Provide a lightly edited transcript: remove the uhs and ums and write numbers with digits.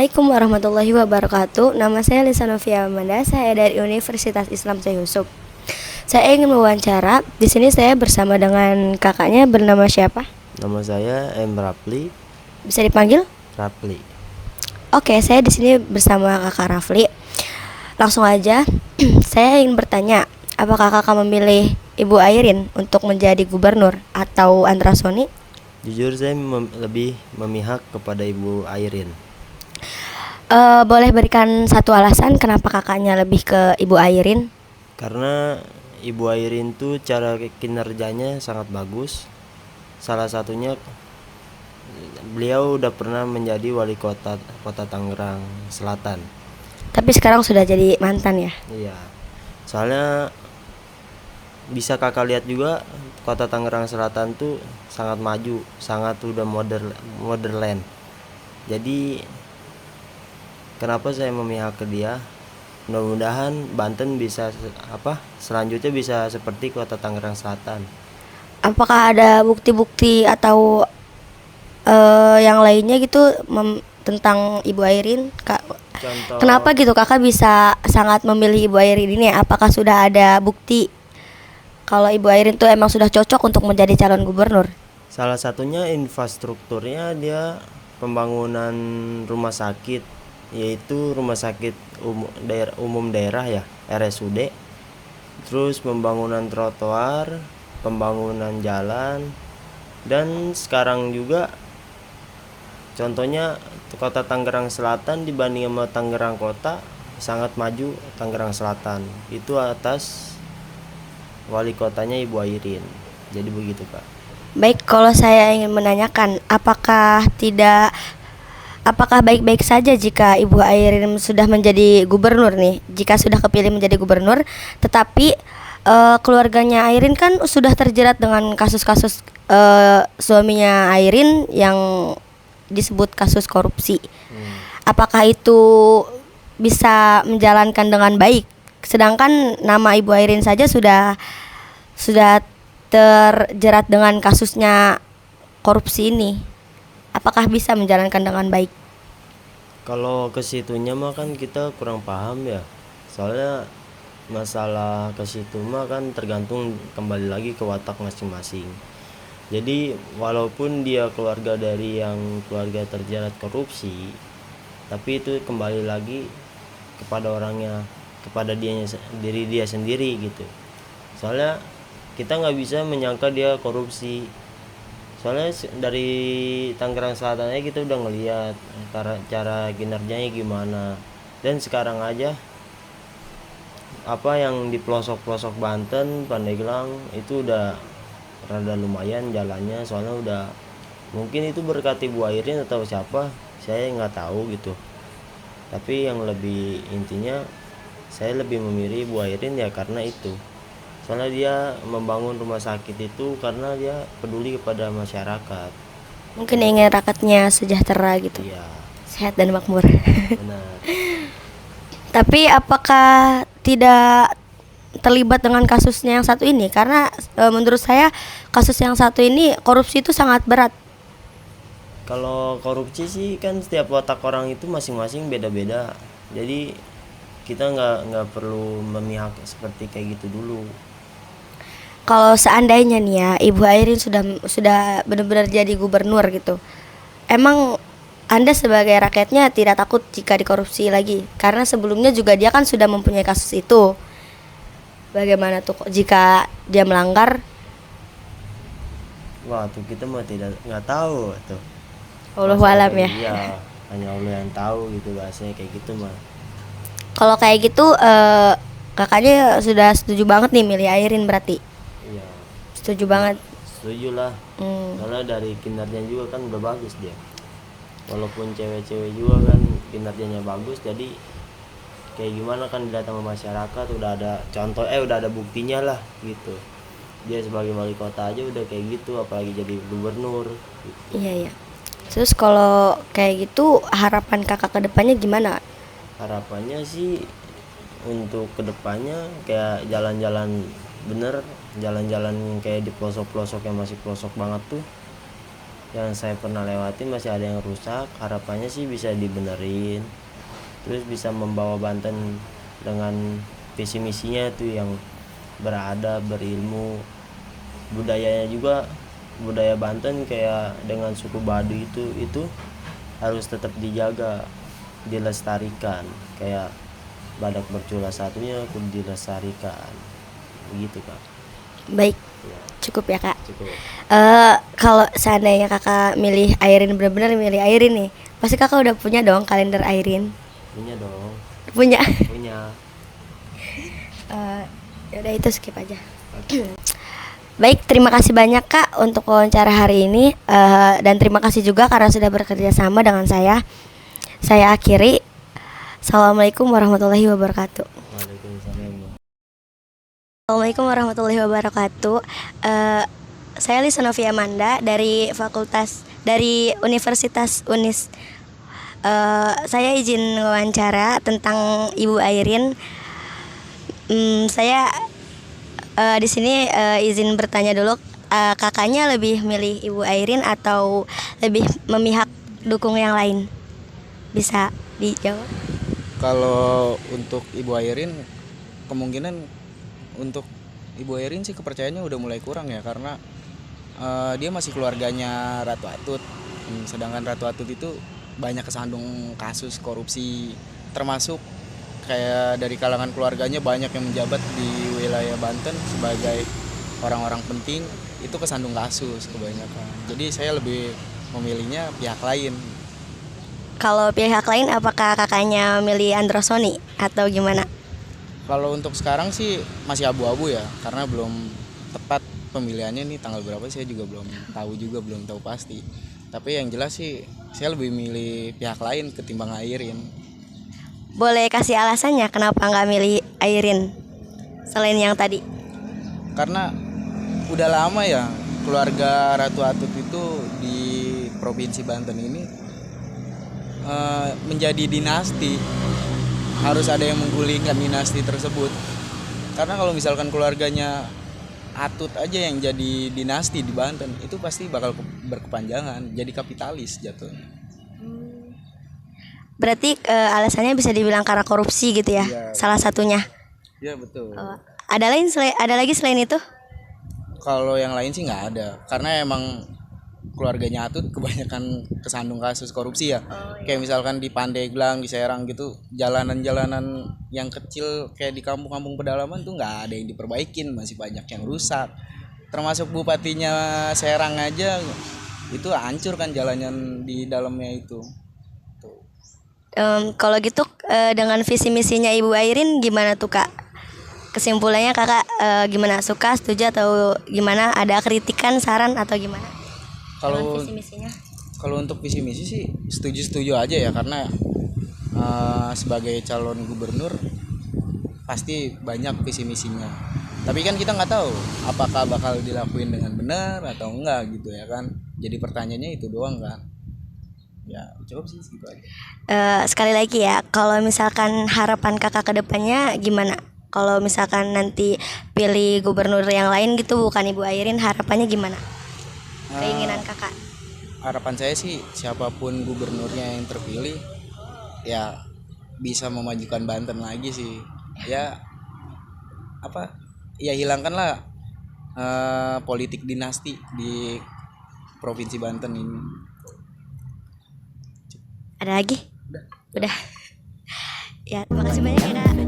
Assalamualaikum warahmatullahi wabarakatuh. Nama saya Lisa Novia Amanda. Saya dari Universitas Islam Syekh Yusuf. Saya ingin mewawancara. Di sini saya bersama dengan kakaknya bernama siapa? Nama saya M. Rapli. Bisa dipanggil? Rapli. Oke, saya di sini bersama kakak Rafli. Langsung aja, saya ingin bertanya, apakah kakak memilih Ibu Airin untuk menjadi gubernur atau Andra Soni? Jujur saya lebih memihak kepada Ibu Airin. Boleh berikan satu alasan kenapa kakaknya lebih ke Ibu Airin? Karena Ibu Airin tuh cara kinerjanya sangat bagus. Salah satunya beliau udah pernah menjadi wali kota Tangerang Selatan. Tapi sekarang sudah jadi mantan ya? Iya. Soalnya bisa kakak lihat juga kota Tangerang Selatan tuh sangat maju, sangat udah modern. Jadi kenapa saya memihak ke dia? Mudah-mudahan Banten bisa selanjutnya bisa seperti kota Tangerang Selatan. Apakah ada bukti-bukti atau yang lainnya gitu tentang Ibu Airin? Contoh, Kenapa gitu kakak bisa sangat memilih Ibu Airin ini? Apakah sudah ada bukti kalau Ibu Airin tuh emang sudah cocok untuk menjadi calon gubernur? salah satunya infrastrukturnya dia pembangunan rumah sakit, yaitu rumah sakit umum daerah ya, RSUD. Terus pembangunan trotoar, pembangunan jalan, dan sekarang juga contohnya kota Tangerang Selatan dibanding sama Tangerang Kota sangat maju. Tangerang Selatan itu atas wali kotanya Ibu Airin. Jadi begitu Kak. Baik, kalau saya ingin menanyakan, apakah baik-baik saja jika Ibu Airin sudah menjadi gubernur nih? Jika sudah kepilih menjadi gubernur, tetapi keluarganya Airin kan sudah terjerat dengan kasus-kasus suaminya Airin yang disebut kasus korupsi. Apakah itu bisa menjalankan dengan baik? Sedangkan nama Ibu Airin saja sudah terjerat dengan kasusnya korupsi ini. Apakah bisa menjalankan dengan baik? Kalau ke situnya mah kan kita kurang paham ya. Soalnya masalah ke situ mah kan tergantung kembali lagi ke watak masing-masing. Jadi walaupun dia keluarga dari yang keluarga terjerat korupsi, tapi itu kembali lagi kepada orangnya, kepada diri dia sendiri gitu. Soalnya kita nggak bisa menyangka dia korupsi. Soalnya dari Tangerang Selatan aja kita udah ngeliat cara kinerjanya gimana. Dan sekarang aja apa yang di pelosok-pelosok Banten, Pandeglang itu udah rada lumayan jalannya. Soalnya udah mungkin itu berkat Ibu Airin atau siapa, saya nggak tahu gitu. Tapi yang lebih intinya saya lebih memilih Ibu Airin ya karena itu. Soalnya dia membangun rumah sakit itu karena dia peduli kepada masyarakat. Mungkin ingin rakyatnya sejahtera gitu, Iya, sehat dan makmur. benar. Tapi apakah tidak terlibat dengan kasusnya yang satu ini? Karena menurut saya kasus yang satu ini korupsi itu sangat berat. Kalau korupsi sih kan setiap watak orang itu masing-masing beda-beda. Jadi kita nggak perlu memihak seperti kayak gitu dulu. Kalau seandainya nih ya Ibu Airin sudah benar-benar jadi gubernur gitu, emang Anda sebagai rakyatnya tidak takut jika dikorupsi lagi? Karena sebelumnya juga dia kan sudah mempunyai kasus itu. Bagaimana tuh jika dia melanggar? Wah, tuh kita mah nggak tahu tuh. Wallahu alam ya. Iya, hanya Allah yang tahu gitu bahasanya kayak gitu mah. Kalau kayak gitu kakaknya sudah setuju banget nih milih Airin berarti? Iya, Setuju banget. setuju lah. Karena dari kinerjanya juga kan udah bagus dia. Walaupun cewek-cewek juga kan kinerjanya bagus, jadi kayak gimana kan dilihat sama masyarakat udah ada contoh, udah ada buktinya lah gitu. Dia sebagai wali kota aja udah kayak gitu, apalagi jadi gubernur gitu. Iya, iya. Terus kalau kayak gitu harapan kakak ke depannya gimana? Harapannya sih untuk kedepannya kayak jalan-jalan bener, jalan-jalan kayak di pelosok-pelosok yang masih pelosok banget tuh yang saya pernah lewati masih ada yang rusak. Harapannya sih bisa dibenerin, terus bisa membawa Banten dengan visi misinya tuh yang beradab, berilmu, budayanya juga. Budaya Banten kayak dengan suku Baduy itu harus tetap dijaga, dilestarikan. Kayak Badak Bercula satunya kudu dilestarikan, begitu kak. Baik, Ya, cukup ya kak. cukup. Kalau seandainya kakak milih Airin, benar-benar milih Airin nih, pasti kakak udah punya dong kalender Airin. Punya dong. Punya. Punya. Ya udah, itu skip aja. Baik, terima kasih banyak kak untuk wawancara hari ini. Dan terima kasih juga karena sudah bekerja sama dengan saya. Saya akhiri. Assalamualaikum warahmatullahi wabarakatuh. Waalaikumsalam. Assalamualaikum warahmatullahi wabarakatuh. Saya Lisa Novia Amanda dari Universitas Unis. Saya izin wawancara tentang Ibu Airin. Saya di sini izin bertanya dulu, kakaknya lebih milih Ibu Airin atau lebih memihak dukung yang lain? Bisa dijawab? Kalau untuk Ibu Airin, kemungkinan untuk Ibu Airin sih kepercayaannya udah mulai kurang ya, karena dia masih keluarganya Ratu Atut. Sedangkan Ratu Atut itu banyak kesandung kasus korupsi, termasuk kayak dari kalangan keluarganya banyak yang menjabat di wilayah Banten sebagai orang-orang penting, itu kesandung kasus kebanyakan. Jadi saya lebih memilihnya pihak lain. Kalau pihak lain, apakah kakaknya milih Androsoni atau gimana? Kalau untuk sekarang sih masih abu-abu ya, karena belum tepat pemilihannya nih tanggal berapa saya juga belum tahu pasti. Tapi yang jelas sih saya lebih milih pihak lain ketimbang Airin. Boleh kasih alasannya kenapa nggak milih Airin selain yang tadi? Karena udah lama ya keluarga Ratu Atut itu di Provinsi Banten ini menjadi dinasti. Harus ada yang menggulingkan dinasti tersebut. Karena kalau misalkan keluarganya Atut aja yang jadi dinasti di Banten, itu pasti bakal berkepanjangan, jadi kapitalis jatuhnya. Berarti alasannya bisa dibilang karena korupsi gitu ya, Iya. salah satunya. Iya betul. Ada lagi selain itu? Kalau yang lain sih nggak ada, karena emang keluarganya Atut kebanyakan kesandung kasus korupsi ya. Kayak misalkan di Pandeglang, di Serang gitu, jalanan-jalanan yang kecil kayak di kampung-kampung pedalaman tuh nggak ada yang diperbaikin, masih banyak yang rusak. Termasuk bupatinya Serang aja itu hancur kan jalannya di dalamnya itu. Tuh. Kalau gitu dengan visi misinya Ibu Airin gimana tuh kak? Kesimpulannya kakak gimana? Suka, setuju atau gimana? Ada kritikan, saran atau gimana? Kalau Dengan visi misinya? Kalau untuk visi misi sih setuju aja ya, karena sebagai calon gubernur pasti banyak visi misinya. Tapi kan kita nggak tahu apakah bakal dilakuin dengan benar atau enggak gitu ya kan. Jadi pertanyaannya itu doang kan. Ya cukup sih gitu aja. Sekali lagi ya, kalau misalkan harapan kakak ke depannya gimana? Kalau misalkan nanti pilih gubernur yang lain gitu bukan Ibu Airin, harapannya gimana? Keinginan kakak? Harapan saya sih siapapun gubernurnya yang terpilih ya bisa memajukan Banten lagi sih. Ya apa? Ya hilangkanlah politik dinasti di Provinsi Banten ini. Ada lagi? Udah. Ya, terima kasih banyak ya kak.